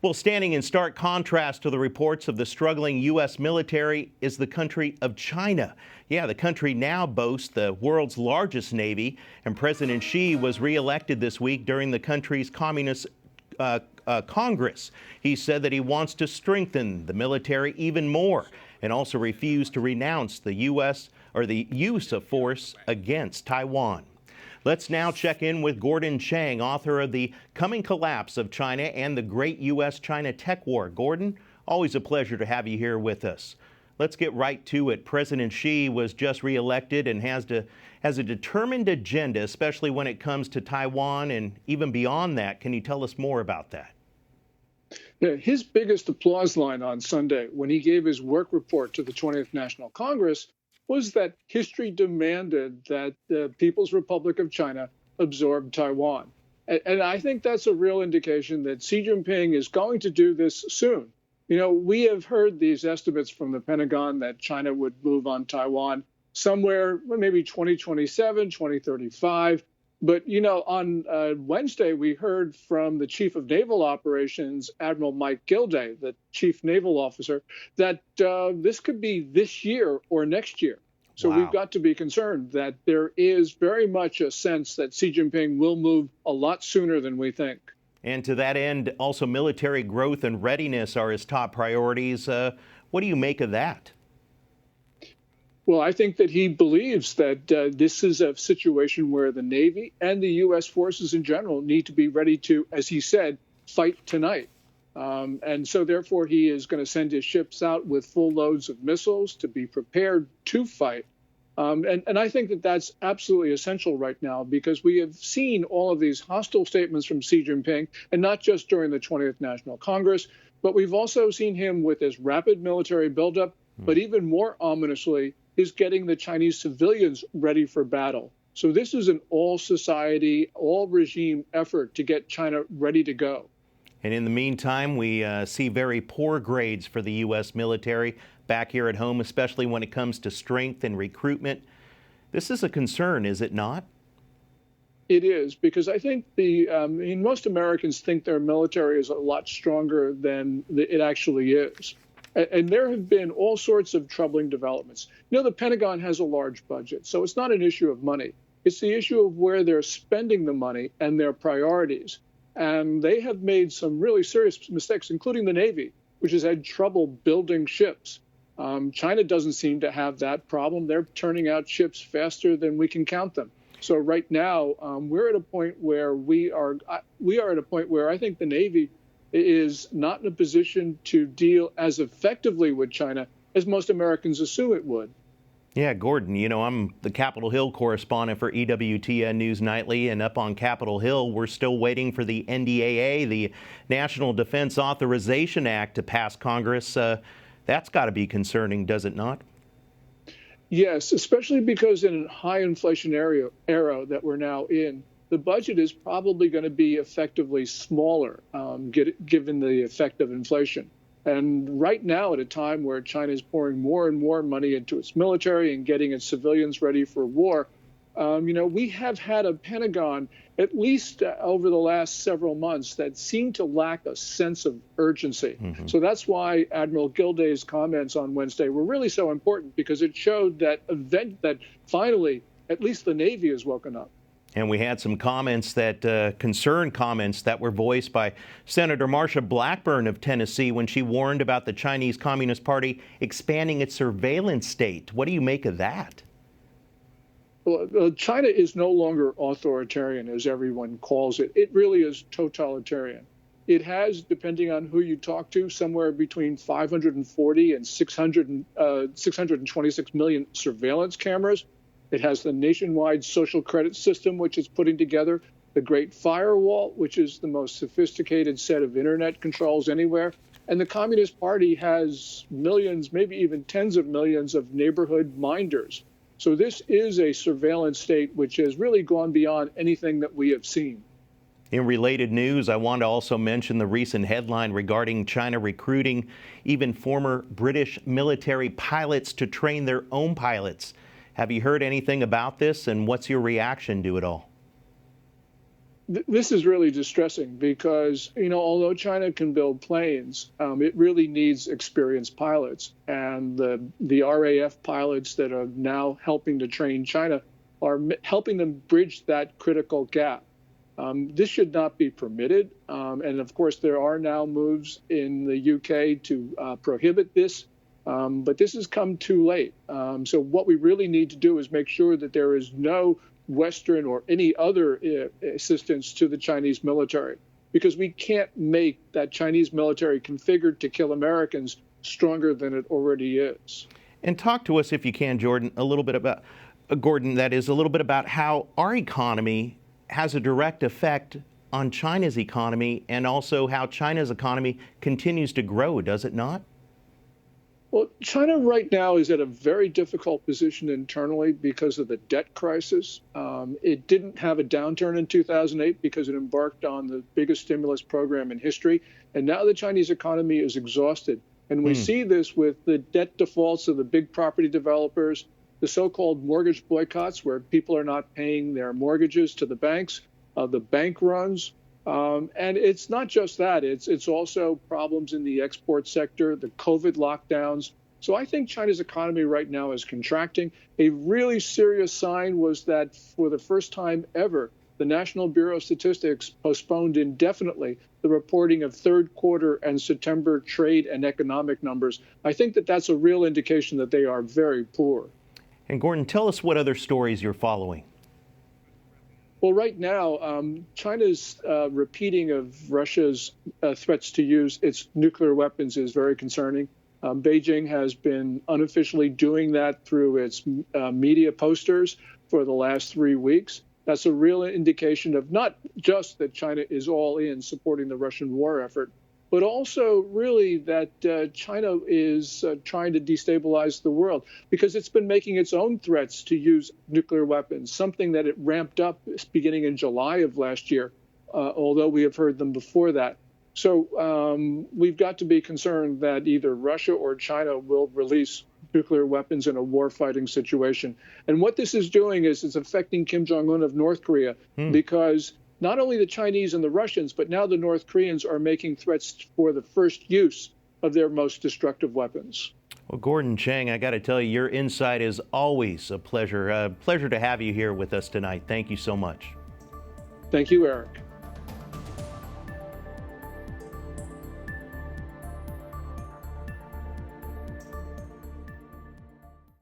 Well, standing in stark contrast to the reports of the struggling U.S. military is the country of China. Yeah, the country now boasts the world's largest navy, and President Xi was reelected this week during the country's Communist Congress. He said that he wants to strengthen the military even more and also refused to renounce the U.S. or the use of force against Taiwan. Let's now check in with Gordon Chang, author of The Coming Collapse of China and the Great U.S.-China Tech War. Gordon, always a pleasure to have you here with us. Let's get right to it. President Xi was just reelected and has a determined agenda, especially when it comes to Taiwan and even beyond that. Can you tell us more about that? Yeah, his biggest applause line on Sunday when he gave his work report to the 20th National Congress was that history demanded that the People's Republic of China absorb Taiwan. And I think that's a real indication that Xi Jinping is going to do this soon. You know, we have heard these estimates from the Pentagon that China would move on Taiwan somewhere, maybe 2027, 2035. But, you know, on Wednesday, we heard from the Chief of Naval Operations, Admiral Mike Gilday, the Chief Naval Officer, that this could be this year or next year. So Wow. We've got to be concerned that there is very much a sense that Xi Jinping will move a lot sooner than we think. And to that end, also military growth and readiness are his top priorities. What do you make of that? Well, I think that he believes that this is a situation where the Navy and the U.S. forces in general need to be ready to, as he said, fight tonight. And so therefore, he is going to send his ships out with full loads of missiles to be prepared to fight. And I think that that's absolutely essential right now, because we have seen all of these hostile statements from Xi Jinping, and not just during the 20th National Congress, but we've also seen him with this rapid military buildup, but even more ominously, is getting the Chinese civilians ready for battle. So this is an all-society, all-regime effort to get China ready to go. And in the meantime, we see very poor grades for the U.S. military back here at home, especially when it comes to strength and recruitment. This is a concern, is it not? It is, because I think most Americans think their military is a lot stronger than it actually is. And there have been all sorts of troubling developments. You know, the Pentagon has a large budget, so it's not an issue of money. It's the issue of where they're spending the money and their priorities. And they have made some really serious mistakes, including the Navy, which has had trouble building ships. China doesn't seem to have that problem. They're turning out ships faster than we can count them. So right now, we're at a point where we are at a point where I think the Navy is not in a position to deal as effectively with China as most Americans assume it would. Yeah, Gordon, you know, I'm the Capitol Hill correspondent for EWTN News Nightly, and up on Capitol Hill, we're still waiting for the NDAA, the National Defense Authorization Act, to pass Congress. That's got to be concerning, does it not? Yes, especially because in a high inflation era that we're now in, the budget is probably going to be effectively smaller, given the effect of inflation. And right now, at a time where China is pouring more and more money into its military and getting its civilians ready for war, we have had a Pentagon, at least over the last several months, that seemed to lack a sense of urgency. Mm-hmm. So that's why Admiral Gilday's comments on Wednesday were really so important, because it showed that finally, at least the Navy has woken up. And we had some comments concerned comments that were voiced by Senator Marsha Blackburn of Tennessee when she warned about the Chinese Communist Party expanding its surveillance state. What do you make of that? Well, China is no longer authoritarian, as everyone calls it. It really is totalitarian. It has, depending on who you talk to, somewhere between 540 and 626 million surveillance cameras. It has the nationwide social credit system, which it's putting together, the Great Firewall, which is the most sophisticated set of internet controls anywhere. And the Communist Party has millions, maybe even tens of millions of neighborhood minders. So this is a surveillance state which has really gone beyond anything that we have seen. In related news, I want to also mention the recent headline regarding China recruiting even former British military pilots to train their own pilots. Have you heard anything about this, and what's your reaction to it all? This is really distressing because, although China can build planes, it really needs experienced pilots. And the RAF pilots that are now helping to train China are helping them bridge that critical gap. This should not be permitted. And of course, there are now moves in the UK to prohibit this. But this has come too late. So what we really need to do is make sure that there is no Western or any other assistance to the Chinese military, because we can't make that Chinese military configured to kill Americans stronger than it already is. And talk to us, if you can, Gordon, a little bit about how our economy has a direct effect on China's economy, and also how China's economy continues to grow, does it not? Well, China right now is at a very difficult position internally because of the debt crisis. It didn't have a downturn in 2008 because it embarked on the biggest stimulus program in history. And now the Chinese economy is exhausted. And we see this with the debt defaults of the big property developers, the so-called mortgage boycotts, where people are not paying their mortgages to the banks, the bank runs. And it's not just that, it's also problems in the export sector, the COVID lockdowns. So I think China's economy right now is contracting. A really serious sign was that for the first time ever, the National Bureau of Statistics postponed indefinitely the reporting of third quarter and September trade and economic numbers. I think that that's a real indication that they are very poor. And Gordon, tell us what other stories you're following. Well, right now, China's repeating of Russia's threats to use its nuclear weapons is very concerning. Beijing has been unofficially doing that through its media posters for the last 3 weeks. That's a real indication of not just that China is all in supporting the Russian war effort, but also really that China is trying to destabilize the world because it's been making its own threats to use nuclear weapons, something that it ramped up beginning in July of last year, although we have heard them before that. So we've got to be concerned that either Russia or China will release nuclear weapons in a war-fighting situation. And what this is doing is it's affecting Kim Jong-un of North Korea because not only the Chinese and the Russians, but now the North Koreans are making threats for the first use of their most destructive weapons. Well, Gordon Chang, I got to tell you, your insight is always a pleasure. Pleasure to have you here with us tonight. Thank you so much. Thank you, Eric.